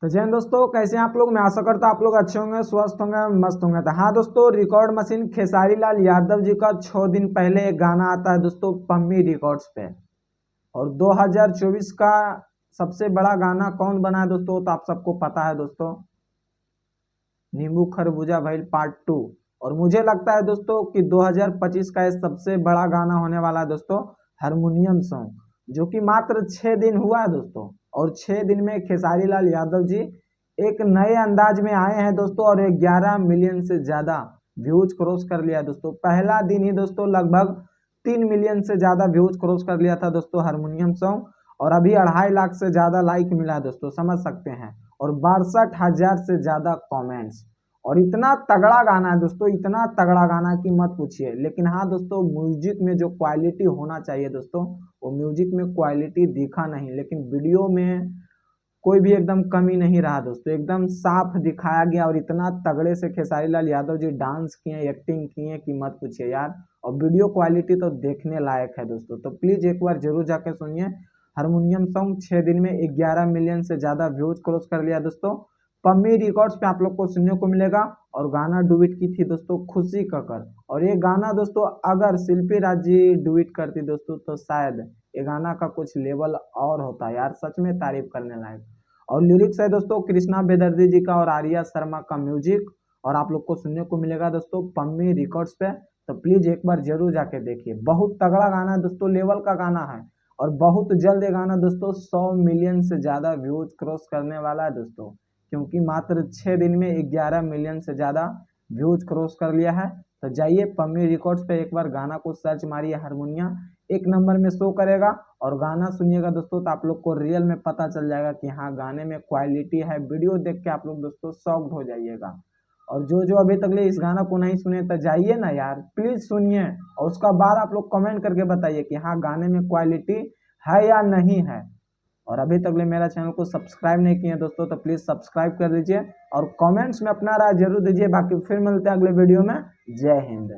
तो जय हिंद दोस्तों, कैसे हैं आप लोग। मैं आशा करता हूं आप लोग अच्छे होंगे, स्वस्थ होंगे, मस्त होंगे। तो हाँ दोस्तों, रिकॉर्ड मशीन खेसारी लाल यादव जी का 6 दिन पहले एक गाना आता है दोस्तों पम्मी रिकॉर्ड्स पे। और 2024 का सबसे बड़ा गाना कौन बना है दोस्तों, तो आप सबको पता है दोस्तों, नींबू खरबूजा भइल पार्ट 2। और मुझे लगता है दोस्तों कि 2025 का ये सबसे बड़ा गाना होने वाला है दोस्तों, हारमोनियम सॉन्ग, जो कि मात्र 6 दिन हुआ है दोस्तों। और 6 दिन में खेसारी लाल यादव जी एक नए अंदाज में आए हैं दोस्तों, और 11 मिलियन से ज्यादा व्यूज क्रॉस कर लिया दोस्तों। पहला दिन ही दोस्तों लगभग 3 मिलियन से ज्यादा व्यूज क्रॉस कर लिया था दोस्तों हारमोनियम सॉन्ग। और अभी 2.5 लाख से ज्यादा लाइक मिला है दोस्तों, समझ सकते हैं। और 62,000 से ज्यादा कमेंट्स। और इतना तगड़ा गाना है दोस्तों, इतना तगड़ा गाना कि मत पूछिए। लेकिन हाँ दोस्तों, म्यूजिक में जो क्वालिटी होना चाहिए दोस्तों, वो म्यूजिक में क्वालिटी दिखा नहीं। लेकिन वीडियो में कोई भी एकदम कमी नहीं रहा दोस्तों, एकदम साफ दिखाया गया। और इतना तगड़े से खेसारी लाल यादव जी डांस किए, एक्टिंग किए कि मत पूछिए यार। और वीडियो क्वालिटी तो देखने लायक है दोस्तों। तो प्लीज एक बार जरूर जाके सुनिए। हारमोनियम सॉन्ग 6 दिन में 11 मिलियन से ज्यादा व्यूज क्रॉस कर लिया दोस्तों। पम्मी रिकॉर्ड्स पे आप लोग को सुनने को मिलेगा। और गाना डुएट की थी दोस्तों खुशी कक्कर। और ये गाना दोस्तों अगर शिल्पी राज जी डुएट करती दोस्तों, तो शायद ये गाना का कुछ लेवल और होता यार, सच में तारीफ करने लायक। और लिरिक्स है दोस्तों कृष्णा बेदर्दी जी का और आर्या शर्मा का म्यूजिक। और आप लोग को सुनने को मिलेगा दोस्तों पम्मी रिकॉर्ड्स पे। तो प्लीज एक बार जरूर जाके देखिए, बहुत तगड़ा गाना है दोस्तों, लेवल का गाना है। और बहुत जल्द ये गाना दोस्तों 100 मिलियन से ज्यादा व्यूज क्रॉस करने वाला है दोस्तों, क्योंकि मात्र 6 दिन में 11 मिलियन से ज्यादा व्यूज क्रॉस कर लिया है। तो जाइए पम्मी रिकॉर्ड्स पे एक बार गाना को सर्च मारिए, हारमोनिया 1 नंबर में शो करेगा। और गाना सुनिएगा दोस्तों, तो आप लोग को रियल में पता चल जाएगा कि हाँ गाने में क्वालिटी है। वीडियो देख के आप लोग दोस्तों शॉक्ड हो जाइएगा। और जो जो अभी तक ले इस गाना को नहीं सुने, तो जाइए ना यार, प्लीज सुनिए। और उसका बाद आप लोग कमेंट करके बताइए कि हाँ गाने में क्वालिटी है या नहीं है। और अभी तक ले मेरा चैनल को सब्सक्राइब नहीं किए दोस्तों, तो प्लीज सब्सक्राइब कर दीजिए। और कमेंट्स में अपना राय जरूर दीजिए। बाकी फिर मिलते हैं अगले वीडियो में। जय हिंद।